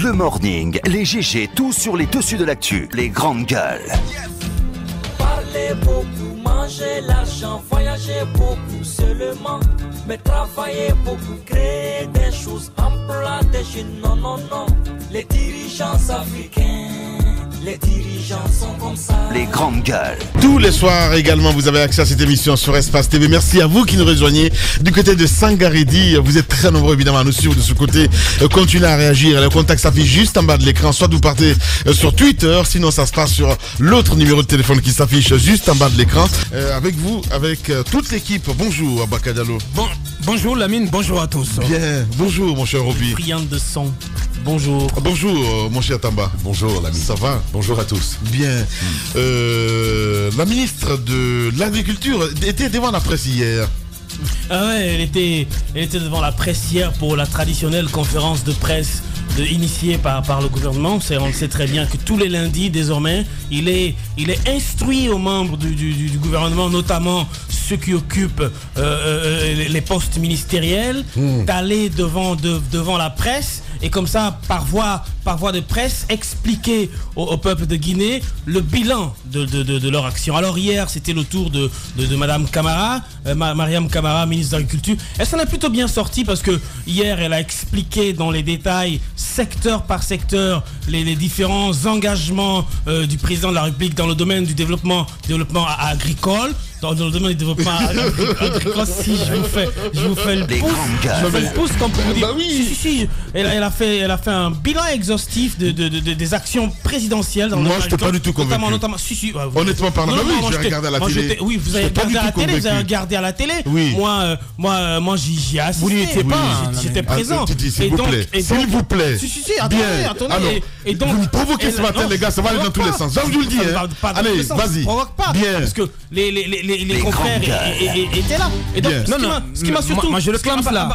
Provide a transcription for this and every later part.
Le morning, les GG, tout sur les dessus de l'actu, les grandes gueules. Parler beaucoup, manger l'argent, voyager beaucoup seulement, mais travailler beaucoup, créer des choses, emploi des jeunes, non, non, non. Les dirigeants africains, les dirigeants sont comme ça. Les grandes gueules. Tous les soirs également, vous avez accès à cette émission sur Espace TV. Merci à vous qui nous rejoignez du côté de Sangaredi. Vous êtes très nombreux évidemment à nous suivre de ce côté. Continuez à réagir. Le contact s'affiche juste en bas de l'écran. Soit vous partez sur Twitter, sinon ça se passe sur l'autre numéro de téléphone qui s'affiche juste en bas de l'écran. Avec vous, avec toute l'équipe. Bonjour Abaka Diallo. Bonjour Lamine, bonjour à tous. Bien, bonjour mon cher Roby. Friand de son. Bonjour. Bonjour mon cher Tamba. Bonjour l'ami. Ça va? Bonjour à tous. Bien. La ministre de l'Agriculture était devant la presse hier. Ah ouais, elle était devant la presse hier pour la traditionnelle conférence de presse initiée par le gouvernement. On sait très bien que tous les lundis désormais, il est instruit aux membres du gouvernement, notamment ceux qui occupent les postes ministériels, d'aller devant la presse et comme ça, par voie de presse, expliquer au peuple de Guinée le bilan de leur action. Alors hier, c'était le tour de Madame Camara, Mariam Camara, ministre de l'Agriculture. Elle s'en est plutôt bien sortie parce que hier, elle a expliqué dans les détails, secteur par secteur, les différents engagements du président de la République dans le domaine du développement agricole. Dans le domaine du développement agricole, si je vous fais le pouce, comme pour vous dire. Bah oui. Si, elle a fait un bilan exhaustif des actions présidentielles dans le Moi, je t'ai pas du tout convaincu. Notamment, honnêtement parlant, j'ai regardé à la télé. Oui, vous avez regardé à la télé. Oui. Moi, j'y ai assisté. Vous n'y étiez pas. J'étais présent. S'il vous plaît. Si, attendez. Alors, et donc, vous me provoquez ce matin, les gars, ça va aller dans tous les sens. Je vous le dis. Allez, vas-y. Provoque pas. Bien. Parce que les confrères étaient là. Et donc, ce qui m'a surtout... Moi, je le clame cela.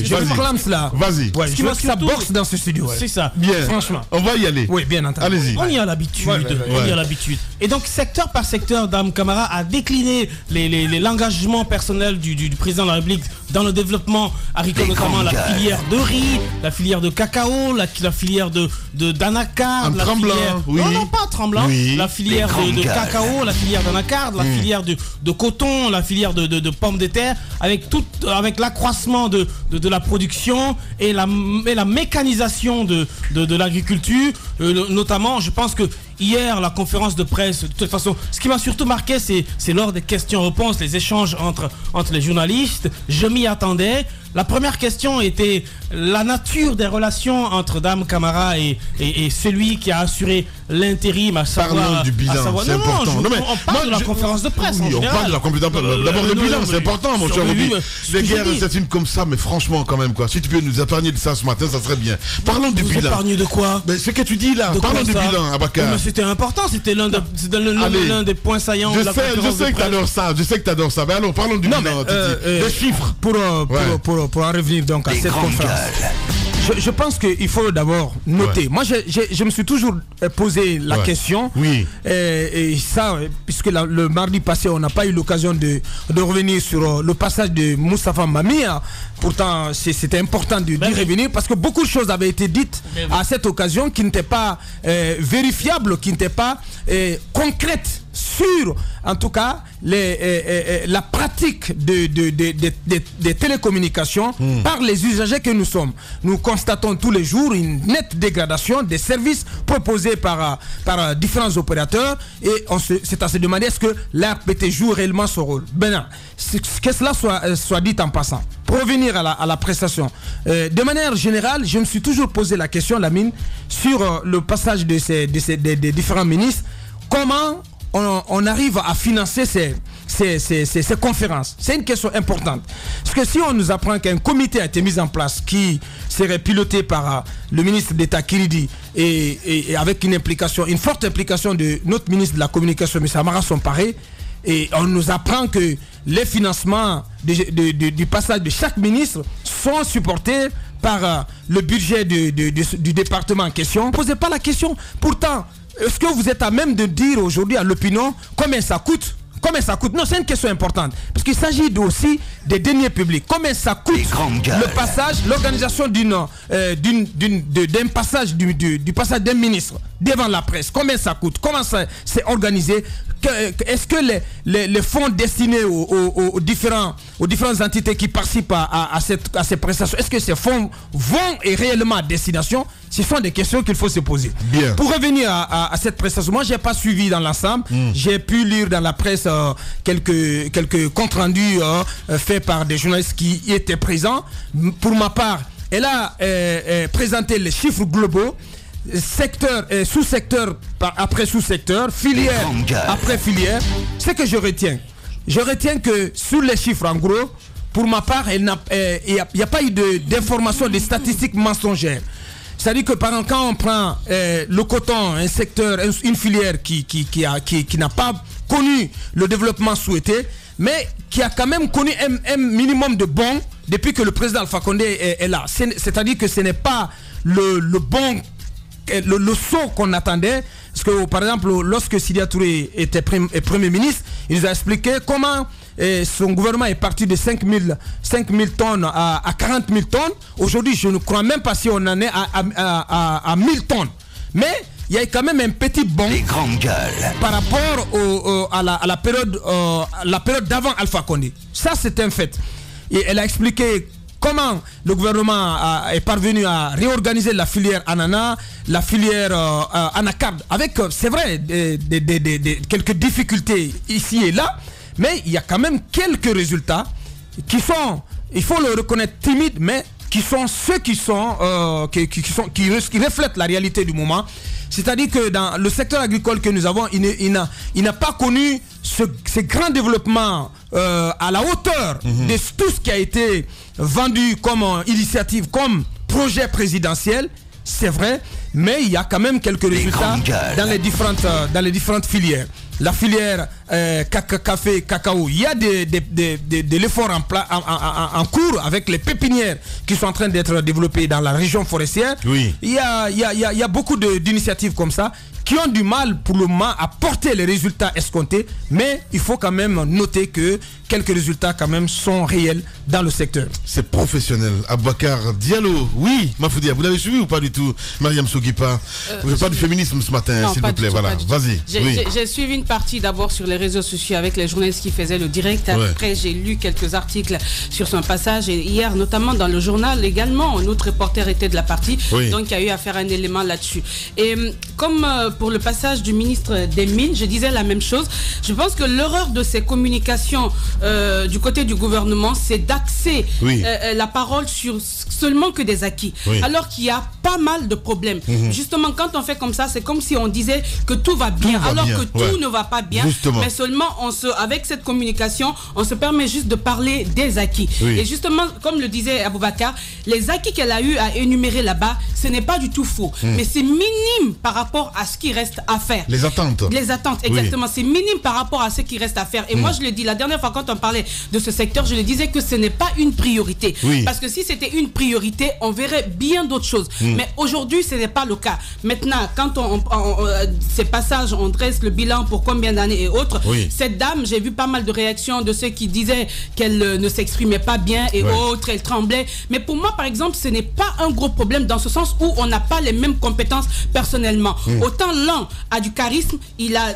Je le clame cela. Vas-y. Ce qui m'a ça boxe dans ce studio. C'est ça. Bien. Franchement. On va y aller. Oui, bien entendu. Allez-y. On y a l'habitude. On y a l'habitude. Et donc, secteur par secteur, Dame Camara a décliné l'engagement personnel du président de la République dans le développement agricole, notamment la filière de riz, la filière de cacao, la filière d'anacarde, la filière... Oui. Non, pas Tremblant. Oui. La filière de cacao, la filière d'anacarde, la filière de coton, la filière de pommes de terre, avec l'accroissement de la production et la mécanisation de l'agriculture, notamment, je pense que hier, la conférence de presse, de toute façon, ce qui m'a surtout marqué, c'est lors des questions-réponses, les échanges entre les journalistes. Je m'y attendais. La première question était la nature des relations entre Dame Camara et celui qui a assuré l'intérim, à savoir... Parlons du bilan, c'est important. On parle de la conférence de presse, oui, on parle de la conférence de presse. D'abord le bilan, c'est important, mon cher Roby. Les guerres, c'est une comme ça, mais franchement, quand même, quoi. Si tu peux nous épargner de ça ce matin, ça serait bien. Parlons du bilan. Épargner de quoi? Ce que tu dis là, parlons du bilan, Abaka. C'était important, c'était l'un des points saillants de la conférence de presse. Je sais que t'adores ça. Mais allons, parlons du bilan, des chiffres. Pour en revenir donc à cette conférence. Je pense qu'il faut d'abord noter. Moi, je me suis toujours posé la question. Oui. Et ça, puisque le mardi passé, on n'a pas eu l'occasion de revenir sur le passage de Moustapha Mamia. Pourtant, c'était important d'y revenir parce que beaucoup de choses avaient été dites à cette occasion qui n'étaient pas vérifiables, qui n'étaient pas concrètes sur, en tout cas, la pratique des télécommunications par les usagers que nous sommes. Nous constatons tous les jours une nette dégradation des services proposés par différents opérateurs et c'est à se demander est-ce que l'ARPT joue réellement son rôle. Ben, que cela soit dit en passant. Pour revenir à la prestation, de manière générale, je me suis toujours posé la question, Lamine, sur le passage des différents ministres. Comment on arrive à financer ces conférences? C'est une question importante. Parce que si on nous apprend qu'un comité a été mis en place qui serait piloté par le ministre d'État Kiridi et avec une forte implication de notre ministre de la Communication, M. Amara Somparé, et on nous apprend que les financements du passage de chaque ministre sont supportés par le budget du département en question. Ne posez pas la question. Pourtant, est-ce que vous êtes à même de dire aujourd'hui à l'opinion combien ça coûte Combien ça coûte? Non, c'est une question importante. Parce qu'il s'agit aussi des deniers publics. Combien ça coûte le passage, l'organisation d'un passage du passage d'un ministre devant la presse? Combien ça coûte? Comment ça c'est organisé? Est-ce que les fonds destinés aux différentes entités qui participent à ces prestations, est-ce que ces fonds vont et réellement à destination? Ce sont des questions qu'il faut se poser. Bien. Pour revenir à cette prestation, moi je n'ai pas suivi dans l'ensemble. J'ai pu lire dans la presse quelques comptes rendus faits par des journalistes qui y étaient présents. Pour ma part, elle a présenté les chiffres globaux, secteur, sous-secteur après sous-secteur, filière après filière. Ce que je retiens que sur les chiffres, en gros, pour ma part, il n'y a pas eu d'informations, de statistiques mensongères. C'est-à-dire que par exemple, quand on prend le coton, un secteur, une filière qui n'a pas connu le développement souhaité, mais qui a quand même connu un minimum de bons depuis que le président Alpha Condé est là. C'est-à-dire que ce n'est pas le bon, le saut qu'on attendait. Parce que par exemple, lorsque Sidya Touré était Premier ministre, il nous a expliqué comment son gouvernement est parti de 5 000 tonnes à 40 000 tonnes. Aujourd'hui, je ne crois même pas si on en est à 1000 tonnes. Mais il y a quand même un petit bond par rapport à la période d'avant Alpha Condé. Ça, c'est un fait. Et elle a expliqué comment le gouvernement est parvenu à réorganiser la filière ananas, la filière anacarde, avec, c'est vrai, quelques difficultés ici et là, mais il y a quand même quelques résultats qui sont, il faut le reconnaître, timides, mais qui sont ceux qui reflètent la réalité du moment. C'est-à-dire que dans le secteur agricole que nous avons, il n'a pas connu ce grand développement à la hauteur de tout ce qui a été vendu comme initiative, comme projet présidentiel. C'est vrai, mais il y a quand même quelques résultats dans les différentes filières. La filière café, cacao, il y a de l'effort en cours avec les pépinières qui sont en train d'être développées dans la région forestière. Oui. Il y a beaucoup d'initiatives comme ça qui ont du mal pour le moment à porter les résultats escomptés, mais il faut quand même noter que quelques résultats quand même sont réels dans le secteur. C'est professionnel. Aboubacar Diallo, oui, Mafoudia, vous l'avez suivi ou pas du tout? Mariam Sogipa, vous n'avez pas du féminisme ce matin, s'il vous plaît, voilà, vas-y. J'ai suivi une partie d'abord sur les réseaux sociaux avec les journalistes qui faisaient le direct. Après, j'ai lu quelques articles sur son passage. Et hier, notamment dans le journal également, un autre reporter était de la partie. Donc, il y a eu à faire un élément là-dessus. Et comme pour le passage du ministre des Mines, je disais la même chose. Je pense que l'erreur de ces communications du côté du gouvernement, c'est d'axer la parole sur seulement que des acquis. Alors qu'il y a pas mal de problèmes. Justement, quand on fait comme ça, c'est comme si on disait que tout va bien, alors que tout ne va pas bien. Justement. Mais seulement, avec cette communication, on se permet juste de parler des acquis. Et justement, comme le disait Aboubacar, les acquis qu'elle a eu à énumérer là-bas, ce n'est pas du tout faux. Mais c'est minime par rapport à ce qui reste à faire. Les attentes. Les attentes, exactement. C'est minime par rapport à ce qui reste à faire. Et moi, je le dis, la dernière fois, quand on parlait de ce secteur, je le disais que ce n'est pas une priorité. Parce que si c'était une priorité, on verrait bien d'autres choses. Mais aujourd'hui, ce n'est pas le cas. Maintenant, quand ces passages, on dresse le bilan pour combien d'années et autres, cette dame, j'ai vu pas mal de réactions de ceux qui disaient qu'elle ne s'exprimait pas bien et autres, elle tremblait. Mais pour moi, par exemple, ce n'est pas un gros problème dans ce sens où on n'a pas les mêmes compétences personnellement. Autant l'un a du charisme, il a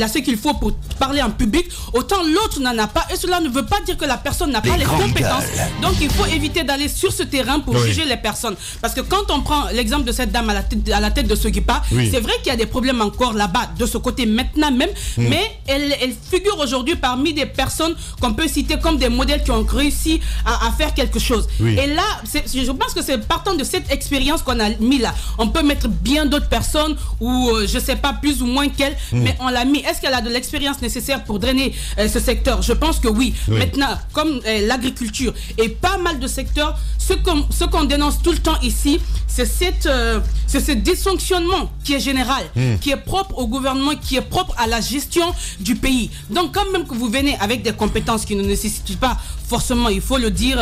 ce qu'il faut pour parler en public, autant l'autre n'en a pas. Et cela ne veut pas dire que la personne n'a pas les compétences. Donc il faut éviter d'aller sur ce terrain pour juger les personnes. Parce que quand on prend l'exemple de cette dame à la tête de Sogipa, c'est vrai qu'il y a des problèmes encore là-bas, de ce côté maintenant même, mais elle figure aujourd'hui parmi des personnes qu'on peut citer comme des modèles qui ont réussi à faire quelque chose. Et là, je pense que c'est partant de cette expérience qu'on a mis là. On peut mettre bien d'autres personnes ou je sais pas, plus ou moins qu'elle, mais on l'a mis. Est-ce qu'elle a de l'expérience nécessaire pour drainer ce secteur? Je pense que oui. Maintenant, comme l'agriculture et pas mal de secteurs, ce qu'on dénonce tout le temps ici, c'est ce dysfonctionnement qui est général, qui est propre au gouvernement, qui est propre à la gestion du pays. Donc quand même que vous venez avec des compétences qui ne nécessitent pas forcément, il faut le dire,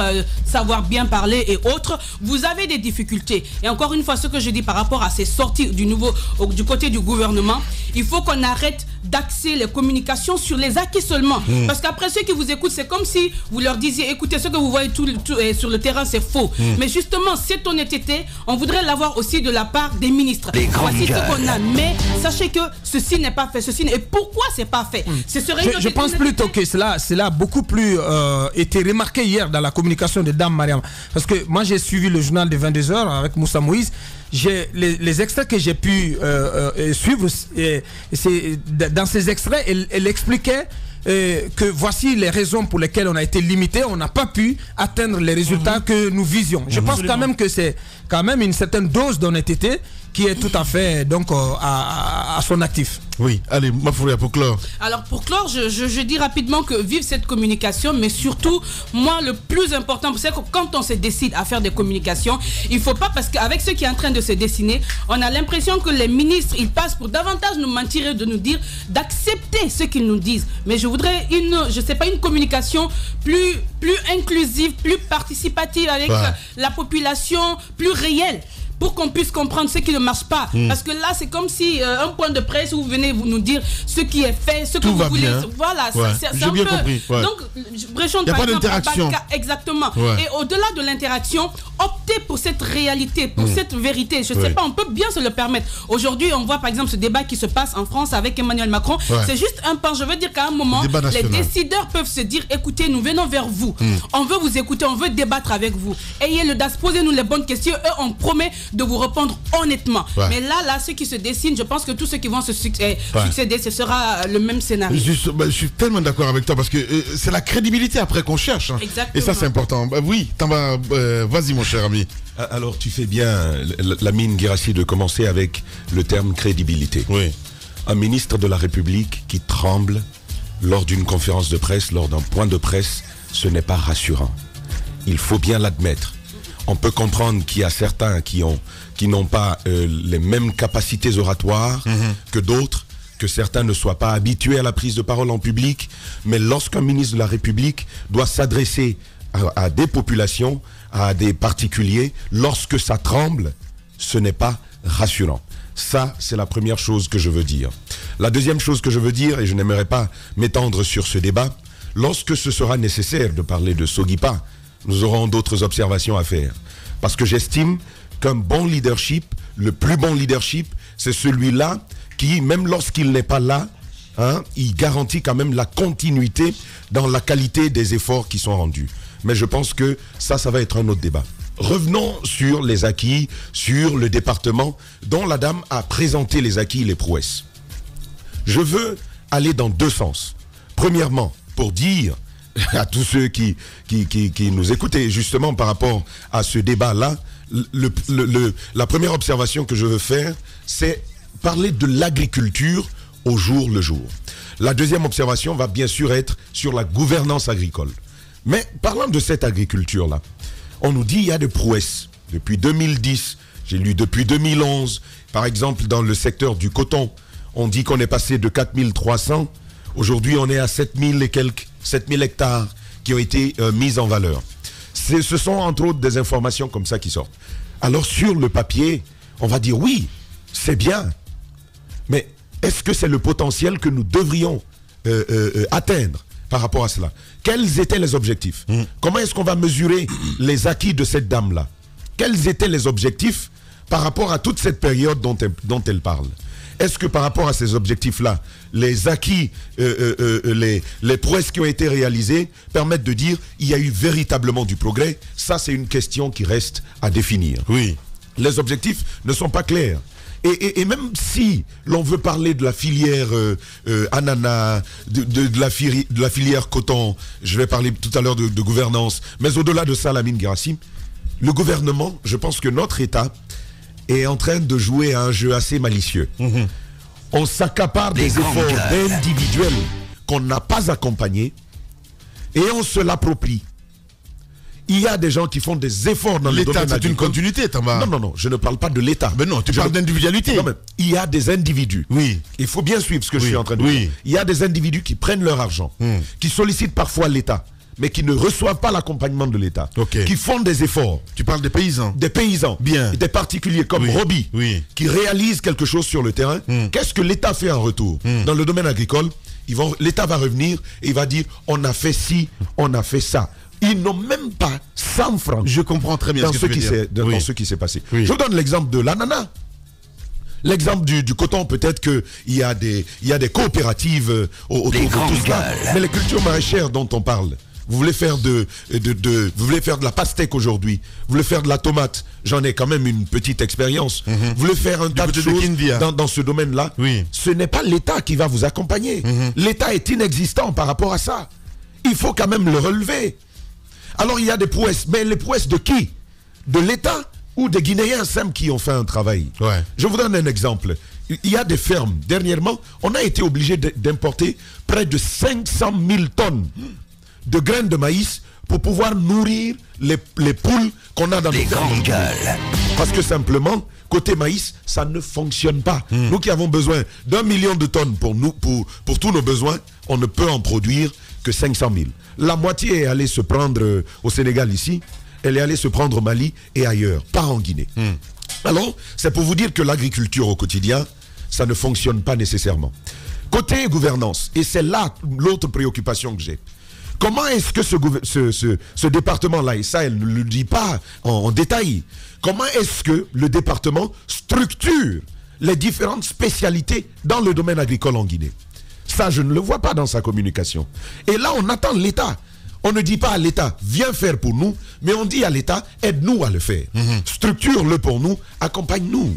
savoir bien parler et autres, vous avez des difficultés. Et encore une fois, ce que je dis par rapport à ces sorties du côté côté du gouvernement, il faut qu'on arrête d'axer les communications sur les acquis seulement. Parce qu'après, ceux qui vous écoutent, c'est comme si vous leur disiez, écoutez, ce que vous voyez sur le terrain, c'est faux. Mais justement, cette honnêteté, on voudrait l'avoir aussi de la part des ministres. Voici ce qu'on a. Mais sachez que ceci n'est pas fait. Et pourquoi c'est pas fait? Je pense plutôt que cela a beaucoup plus été remarqué hier dans la communication de Dame Mariam. Parce que moi, j'ai suivi le journal de 22h avec Moussa Moïse. Les extraits que j'ai pu suivre, dans ces extraits, elle expliquait que voici les raisons pour lesquelles on a été limité, on n'a pas pu atteindre les résultats que nous visions. Je pense quand même que c'est quand même une certaine dose d'honnêteté qui est tout à fait donc à son actif. Oui, allez, Mafouria, pour clore. Alors pour clore, je dis rapidement que vive cette communication, mais surtout, moi, le plus important, c'est que quand on se décide à faire des communications, il ne faut pas, parce qu'avec ce qui est en train de se dessiner, on a l'impression que les ministres, ils passent pour davantage nous mentir et de nous dire d'accepter ce qu'ils nous disent. Mais je voudrais une communication plus inclusive, plus participative avec la population, plus réelle, pour qu'on puisse comprendre ce qui ne marche pas. Parce que là, c'est comme si un point de presse où vous venez nous dire ce qui est fait, ce que vous voulez. Bien. Voilà, c'est un bien peu... compris. Donc, Bréchon, par exemple, d'interaction. Exactement. Et au-delà de l'interaction, optez pour cette réalité, pour cette vérité. Je ne sais pas, on peut bien se le permettre. Aujourd'hui, on voit par exemple ce débat qui se passe en France avec Emmanuel Macron. C'est juste un pan. Je veux dire qu'à un moment, les décideurs peuvent se dire, écoutez, nous venons vers vous. On veut vous écouter, on veut débattre avec vous. Ayez l'audace, posez-nous les bonnes questions et on promet de vous répondre honnêtement. Mais là, ce qui se dessine, je pense que tous ceux qui vont se succéder, ce sera le même scénario. Je suis tellement d'accord avec toi parce que c'est la crédibilité après qu'on cherche. Et ça, c'est important. Oui, vas-y, mon cher ami. Alors, tu fais bien, Lamine Guirassy, de commencer avec le terme crédibilité. Oui. Un ministre de la République qui tremble lors d'une conférence de presse, lors d'un point de presse, ce n'est pas rassurant. Il faut bien l'admettre. On peut comprendre qu'il y a certains qui n'ont pas les mêmes capacités oratoires que d'autres, que certains ne soient pas habitués à la prise de parole en public, mais lorsqu'un ministre de la République doit s'adresser à des populations, à des particuliers, lorsque ça tremble, ce n'est pas rassurant. Ça, c'est la première chose que je veux dire. La deuxième chose que je veux dire, et je n'aimerais pas m'étendre sur ce débat, lorsque ce sera nécessaire de parler de Soguipa, nous aurons d'autres observations à faire. Parce que j'estime qu'un bon leadership, le plus bon leadership, c'est celui-là qui, même lorsqu'il n'est pas là, il garantit quand même la continuité dans la qualité des efforts qui sont rendus. Mais je pense que ça va être un autre débat. Revenons sur les acquis, sur le département dont la dame a présenté les acquis et les prouesses. Je veux aller dans deux sens. Premièrement, pour dire à tous ceux qui nous écoutaient justement par rapport à ce débat-là, la première observation que je veux faire, c'est parler de l'agriculture au jour le jour. La deuxième observation va bien sûr être sur la gouvernance agricole. Mais parlant de cette agriculture-là, on nous dit qu'il y a des prouesses. Depuis 2010, j'ai lu depuis 2011, par exemple dans le secteur du coton, on dit qu'on est passé de 4300, aujourd'hui on est à 7000 et quelques, 7000 hectares qui ont été mis en valeur. Ce sont entre autres des informations comme ça qui sortent. Alors sur le papier, on va dire oui, c'est bien, mais est-ce que c'est le potentiel que nous devrions atteindre par rapport à cela? Quels étaient les objectifs? Comment est-ce qu'on va mesurer les acquis de cette dame-là? Quels étaient les objectifs par rapport à toute cette période dont elle parle? Est-ce que par rapport à ces objectifs-là, les acquis, les prouesses qui ont été réalisées permettent de dire qu'il y a eu véritablement du progrès? Ça, c'est une question qui reste à définir. Oui. Les objectifs ne sont pas clairs. Et même si l'on veut parler de la filière ananas, de la filière coton, je vais parler tout à l'heure de gouvernance, mais au-delà de ça, Lamine Guirassy, le gouvernement, je pense que notre État est en train de jouer à un jeu assez malicieux. On s'accapare des efforts individuels qu'on n'a pas accompagnés et on se l'approprie. Il y a des gens qui font des efforts dans le domaine agricole. L'État, c'est une continuité, Tamba. Non, je ne parle pas de l'État. Mais non, tu parles d'individualité. Non, mais il y a des individus. Oui. Il faut bien suivre ce que je suis en train de dire. Il y a des individus qui prennent leur argent, qui sollicitent parfois l'État, mais qui ne reçoivent pas l'accompagnement de l'État, qui font des efforts. Tu parles des paysans? Des paysans, bien. Des particuliers comme Roby, qui réalisent quelque chose sur le terrain. Qu'est-ce que l'État fait en retour? Dans le domaine agricole, l'État va revenir et il va dire on a fait ci, on a fait ça. Ils n'ont même pas 100 francs. Je comprends très bien dans ce qui s'est passé. Je vous donne l'exemple de l'ananas. L'exemple du coton, peut-être qu'il y a des coopératives autour de tout cela. Mais les cultures maraîchères dont on parle, vous voulez faire vous voulez faire de la pastèque aujourd'hui, vous voulez faire de la tomate, j'en ai quand même une petite expérience. Vous voulez faire un tas de choses dans ce domaine-là, ce n'est pas l'État qui va vous accompagner. L'État est inexistant par rapport à ça. Il faut quand même le relever. Alors il y a des prouesses, mais les prouesses de qui? De l'État ou des Guinéens simples qui ont fait un travail? Je vous donne un exemple. Il y a des fermes. Dernièrement, on a été obligé d'importer près de 500 000 tonnes de graines de maïs pour pouvoir nourrir les poules qu'on a dans nos grandes gueules. Parce que simplement, côté maïs, ça ne fonctionne pas. Nous qui avons besoin d'1 million de tonnes pour tous nos besoins, on ne peut en produire que 500 000. La moitié est allée se prendre au Sénégal ici, elle est allée se prendre au Mali et ailleurs, pas en Guinée. Alors, c'est pour vous dire que l'agriculture au quotidien, ça ne fonctionne pas nécessairement. Côté gouvernance, et c'est là l'autre préoccupation que j'ai. Comment est-ce que ce département-là, et ça elle ne le dit pas en détail, comment est-ce que le département structure les différentes spécialités dans le domaine agricole en Guinée? Ça, je ne le vois pas dans sa communication. Et là, on attend l'État. On ne dit pas à l'État, viens faire pour nous, mais on dit à l'État, aide-nous à le faire. Structure-le pour nous, accompagne-nous.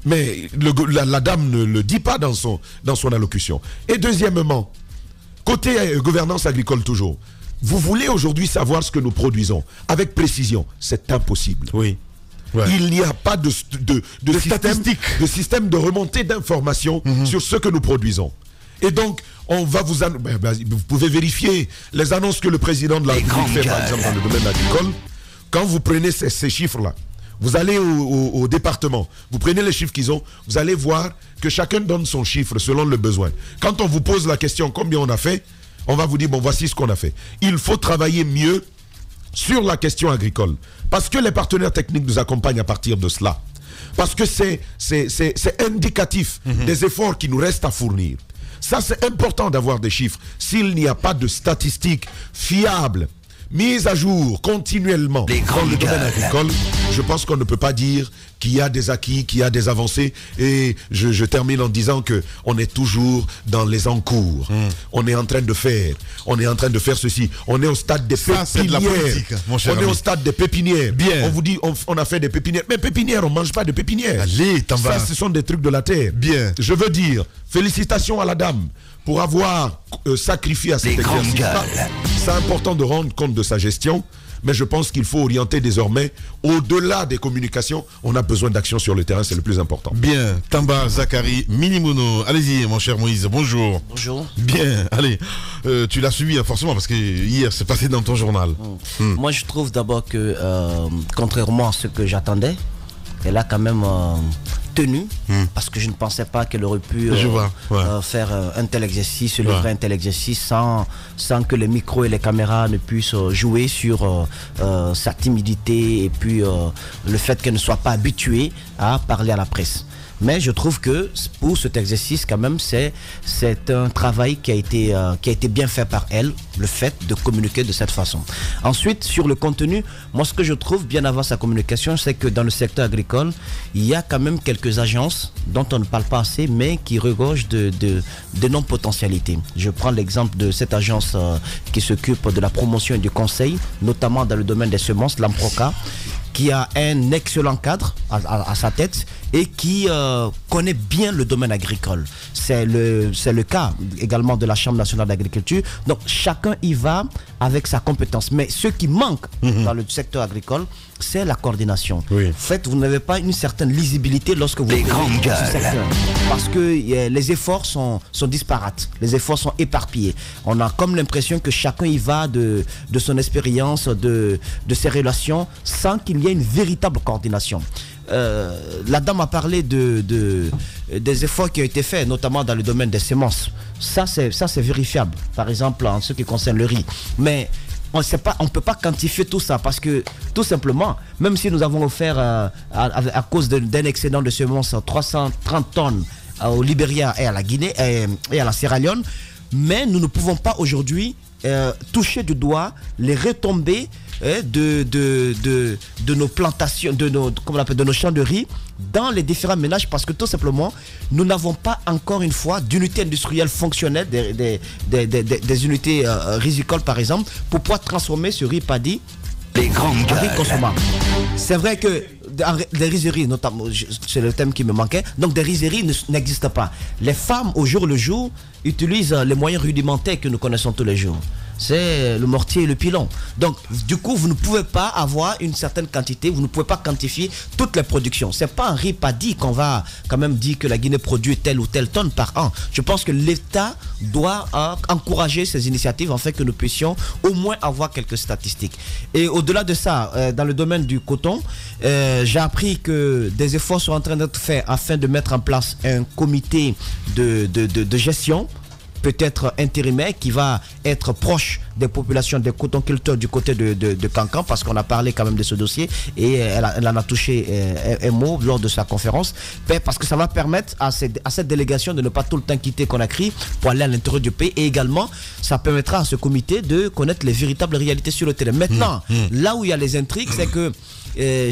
Mais la dame ne le dit pas dans son allocution. Et deuxièmement, côté gouvernance agricole toujours, vous voulez aujourd'hui savoir ce que nous produisons avec précision, c'est impossible. Il n'y a pas de système de remontée d'informations sur ce que nous produisons. Et donc, on va vous pouvez vérifier les annonces que le président de la République fait, par exemple, dans le domaine agricole. Quand vous prenez ces chiffres-là, vous allez au département, vous prenez les chiffres qu'ils ont, vous allez voir que chacun donne son chiffre selon le besoin. Quand on vous pose la question combien on a fait, on va vous dire, bon, voici ce qu'on a fait. Il faut travailler mieux sur la question agricole. Parce que les partenaires techniques nous accompagnent à partir de cela. Parce que c'est indicatif des efforts qui nous restent à fournir. Ça, c'est important d'avoir des chiffres. S'il n'y a pas de statistiques fiables, mises à jour continuellement dans le domaine agricole, je pense qu'on ne peut pas dire qu'il y a des acquis, qu'il y a des avancées. Et je termine en disant qu'on est toujours dans les encours. On est en train de faire ceci. On est au stade des pépinières. On est au stade des pépinières. On vous dit, on a fait des pépinières. Mais pépinières, on ne mange pas de pépinières. Allez, ça, ce sont des trucs de la terre. Je veux dire, félicitations à la dame pour avoir sacrifié à cet exercice-là. C'est important de rendre compte de sa gestion, mais je pense qu'il faut orienter désormais, au-delà des communications, on a besoin d'action sur le terrain, c'est le plus important. Bien, Tamba Zakari Minimono, allez-y mon cher Moïse, bonjour. Bonjour. Bien, allez, tu l'as suivi forcément parce que hier c'est passé dans ton journal. Moi je trouve d'abord que, contrairement à ce que j'attendais, elle a quand même tenu, parce que je ne pensais pas qu'elle aurait pu faire un tel exercice, livrer un tel exercice sans que les micros et les caméras ne puissent jouer sur sa timidité et puis le fait qu'elle ne soit pas habituée à parler à la presse. Mais je trouve que pour cet exercice, quand même, c'est un travail qui a été bien fait par elle, le fait de communiquer de cette façon. Ensuite, sur le contenu, moi, ce que je trouve bien avant sa communication, c'est que dans le secteur agricole, il y a quand même quelques agences dont on ne parle pas assez, mais qui regorgent de non-potentialités. Je prends l'exemple de cette agence qui s'occupe de la promotion et du conseil, notamment dans le domaine des semences, l'AMPROCA, qui a un excellent cadre à sa tête et qui connaît bien le domaine agricole. C'est le cas également de la Chambre nationale d'agriculture. Donc chacun y va avec sa compétence. Mais ce qui manque dans le secteur agricole, c'est la coordination. En fait, vous n'avez pas une certaine lisibilité lorsque vous êtes dans ce secteur. Parce que les efforts sont disparates. Les efforts sont éparpillés. On a comme l'impression que chacun y va de son expérience, de ses relations, sans qu'il y ait une véritable coordination. La dame a parlé des efforts qui ont été faits, notamment dans le domaine des semences. Ça c'est vérifiable, par exemple en ce qui concerne le riz. Mais on ne peut pas quantifier tout ça parce que tout simplement, même si nous avons offert à cause d'un excédent de semences 330 tonnes au Libéria et à la Guinée et à la Sierra Leone, mais nous ne pouvons pas aujourd'hui toucher du doigt les retombées de nos plantations, de nos champs de riz dans les différents ménages, parce que tout simplement nous n'avons pas encore une fois d'unité industrielle fonctionnelle des unités rizicoles par exemple pour pouvoir transformer ce riz paddy les grandes riz consommable. C'est vrai que des rizeries, notamment, c'est le thème qui me manquait, donc des rizeries n'existent pas. Les femmes au jour le jour utilisent les moyens rudimentaires que nous connaissons tous les jours. C'est le mortier et le pilon. Donc, du coup, vous ne pouvez pas avoir une certaine quantité, vous ne pouvez pas quantifier toutes les productions. C'est pas un riz paddy qu'on va quand même dire que la Guinée produit telle ou telle tonne par an. Je pense que l'État doit encourager ces initiatives afin que nous puissions au moins avoir quelques statistiques. Et au-delà de ça, dans le domaine du coton, j'ai appris que des efforts sont en train d'être faits afin de mettre en place un comité de gestion, peut-être intérimaire, qui va être proche des populations des cotonculteurs du côté de Cancan, parce qu'on a parlé quand même de ce dossier et elle en a touché un mot lors de sa conférence, parce que ça va permettre à cette délégation de ne pas tout le temps quitter Conakry pour aller à l'intérieur du pays, et également ça permettra à ce comité de connaître les véritables réalités sur le terrain. Maintenant, là où il y a les intrigues, c'est que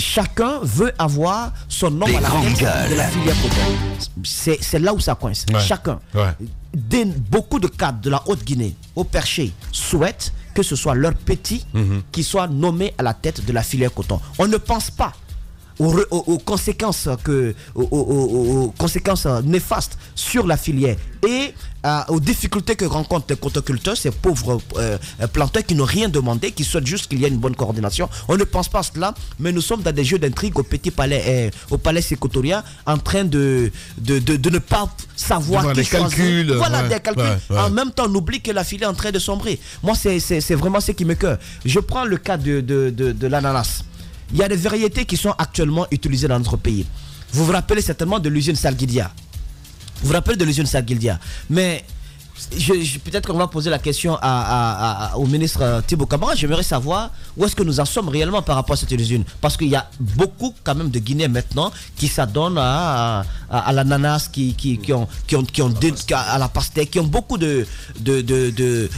chacun veut avoir son nom à la tête de la filière coton. C'est là où ça coince. Ouais. Chacun. Ouais. Beaucoup de cadres de la Haute-Guinée au Perché souhaitent que ce soit leur petit qui soit nommé à la tête de la filière coton. On ne pense pas aux conséquences néfastes sur la filière et aux difficultés que rencontrent les cotoculteurs, ces pauvres planteurs qui n'ont rien demandé, qui souhaitent juste qu'il y ait une bonne coordination. On ne pense pas à cela, mais nous sommes dans des jeux d'intrigue au Petit Palais, au Palais Sécotoria, en train de ne pas savoir qui choisir. Voilà, des calculs. Ouais. En même temps, on oublie que la filière est en train de sombrer. Moi, c'est vraiment ce qui me cœur. Je prends le cas de l'ananas. Il y a des variétés qui sont actuellement utilisées dans notre pays. Vous vous rappelez certainement de l'usine Salguidia. Mais peut-être qu'on va poser la question au ministre Thibaut Camara. J'aimerais savoir où est-ce que nous en sommes réellement par rapport à cette usine. Parce qu'il y a beaucoup quand même de Guinéens maintenant qui s'adonnent à l'ananas, qui ont à la pastèque, qui ont beaucoup de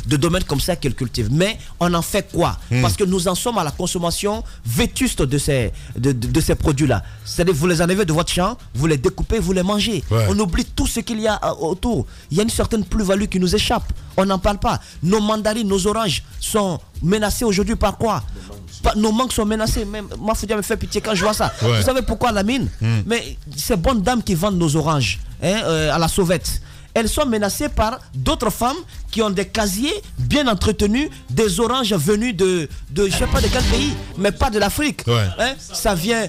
domaines comme ça qu'ils cultivent. Mais on en fait quoi? Parce que nous en sommes à la consommation vétuste de ces produits-là. C'est-à-dire vous les enlevez de votre champ, vous les découpez, vous les mangez. Ouais. On oublie tout ce qu'il y a autour. Il y a une certaine plus-value qui nous échappe. On n'en parle pas. Nos mandarines, nos oranges sont menacés aujourd'hui par quoi? Nos mangues sont menacées. Même Mafoudia me fait pitié quand je vois ça. Ouais. Vous savez pourquoi, Lamine? Mais ces bonnes dames qui vendent nos oranges à la sauvette, elles sont menacées par d'autres femmes qui ont des casiers bien entretenus, des oranges venues de je sais pas de quel pays, mais pas de l'Afrique. Ouais. Ça vient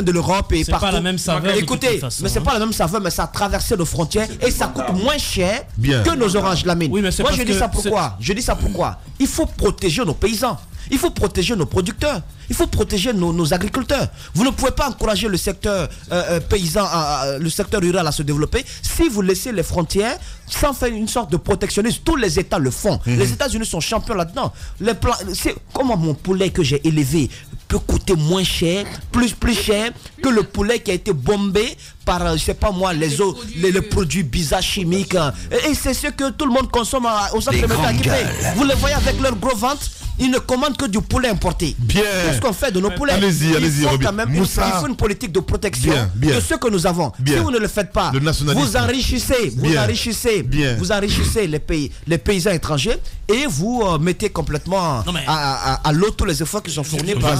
de l'Europe et partout. C'est pas la même saveur. Écoutez, mais c'est pas la même saveur, mais ça a traversé nos frontières et ça coûte moins cher que nos oranges, Lamine. Oui, moi je dis ça pourquoi? Il faut protéger nos paysans. Il faut protéger nos producteurs. Il faut protéger nos agriculteurs. Vous ne pouvez pas encourager le secteur paysan, le secteur rural à se développer si vous laissez les frontières sans faire une sorte de protectionnisme. Tous les États le font. Les États-Unis sont champions là-dedans. Comment mon poulet que j'ai élevé peut coûter moins cher, plus cher que le poulet qui a été bombé par, je sais pas moi, les produits bizarres chimiques. Et c'est ce que tout le monde consomme au centre de métal. Vous les voyez avec leur gros ventre. Ils ne commandent que du poulet importé. Bien. Qu'est-ce qu'on fait de nos poulets? Allez-y, Roby. Il faut une politique de protection de ce que nous avons. Bien. Si vous ne le faites pas, vous enrichissez les paysans étrangers et vous mettez complètement à l'eau tous les efforts qui sont fournis par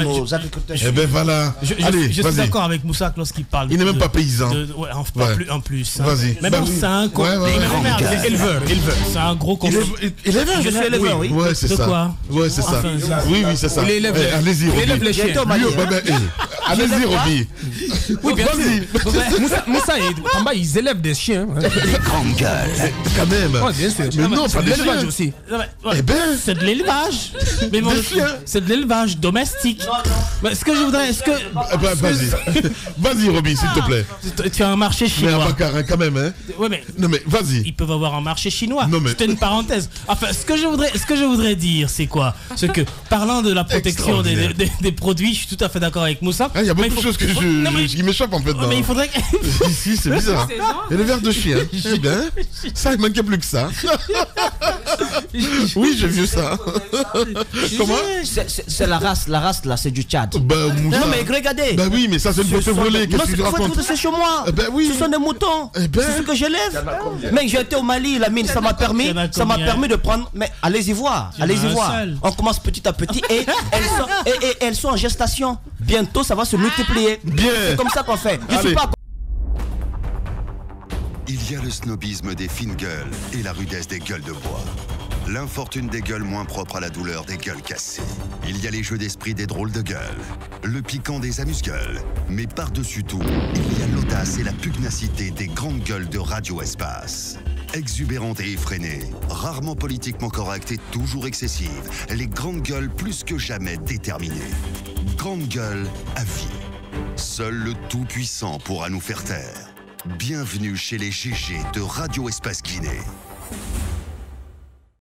nos agriculteurs. Eh bien voilà. Je suis d'accord avec Moussa lorsqu'il parle. Il n'est même pas paysan. En plus. Vas-y. Mais bon, c'est un éleveur. C'est un gros éleveur. Je suis éleveur, oui. Ouais, c'est ça. Quoi? Ouais, c'est ça. Oui, c'est ça. Allez-y, Roby. Allez-y, Roby. Oui, bien sûr. Moussa et Tamba, ils élèvent des chiens. Les grandes gueules. Quand même. Ouais, bien sûr. Mais non, pas de l'élevage aussi. Eh ben, c'est de l'élevage. Mais c'est de l'élevage domestique. Mais ce que je voudrais, vas-y, Roby, s'il te plaît. Tu as un marché chinois. Mais à quand même, hein. Ouais, mais. Non, mais vas-y. Ils peuvent avoir un marché chinois. C'était une parenthèse. Enfin, ce que je voudrais voudrais dire, c'est quoi? C'est que, parlant de la protection des produits, je suis tout à fait d'accord avec Moussa. Il y a beaucoup de choses qui m'échoppent en fait. Mais il faudrait que... Ici, c'est bizarre. Et le verre de chien. Eh bien, ça, il manquait plus que ça. Oui, j'ai vu ça. Comment? C'est la race là, c'est du Tchad. Moussa. Non, mais regardez. Bah oui, mais ça, c'est une photo volée. Qu'est-ce que tu racontes? C'est chez moi. Oui. Ce sont des moutons. C'est ce que j'élève. Mec, j'ai été au Mali, la mine, ça m'a permis de prendre. Mais allez-y voir. On commence petit à petit et elles sont en gestation. Bientôt, ça va se multiplier. Bien. C'est comme ça qu'on fait. Il y a le snobisme des fines gueules et la rudesse des gueules de bois. L'infortune des gueules moins propres à la douleur des gueules cassées. Il y a les jeux d'esprit des drôles de gueules, le piquant des amuse-gueules. Mais par-dessus tout, il y a l'audace et la pugnacité des grandes gueules de Radio Espace. Exubérantes et effrénées, rarement politiquement correctes et toujours excessives, les grandes gueules plus que jamais déterminées. Grandes gueules à vie. Seul le Tout-Puissant pourra nous faire taire. Bienvenue chez les GG de Radio Espace Guinée.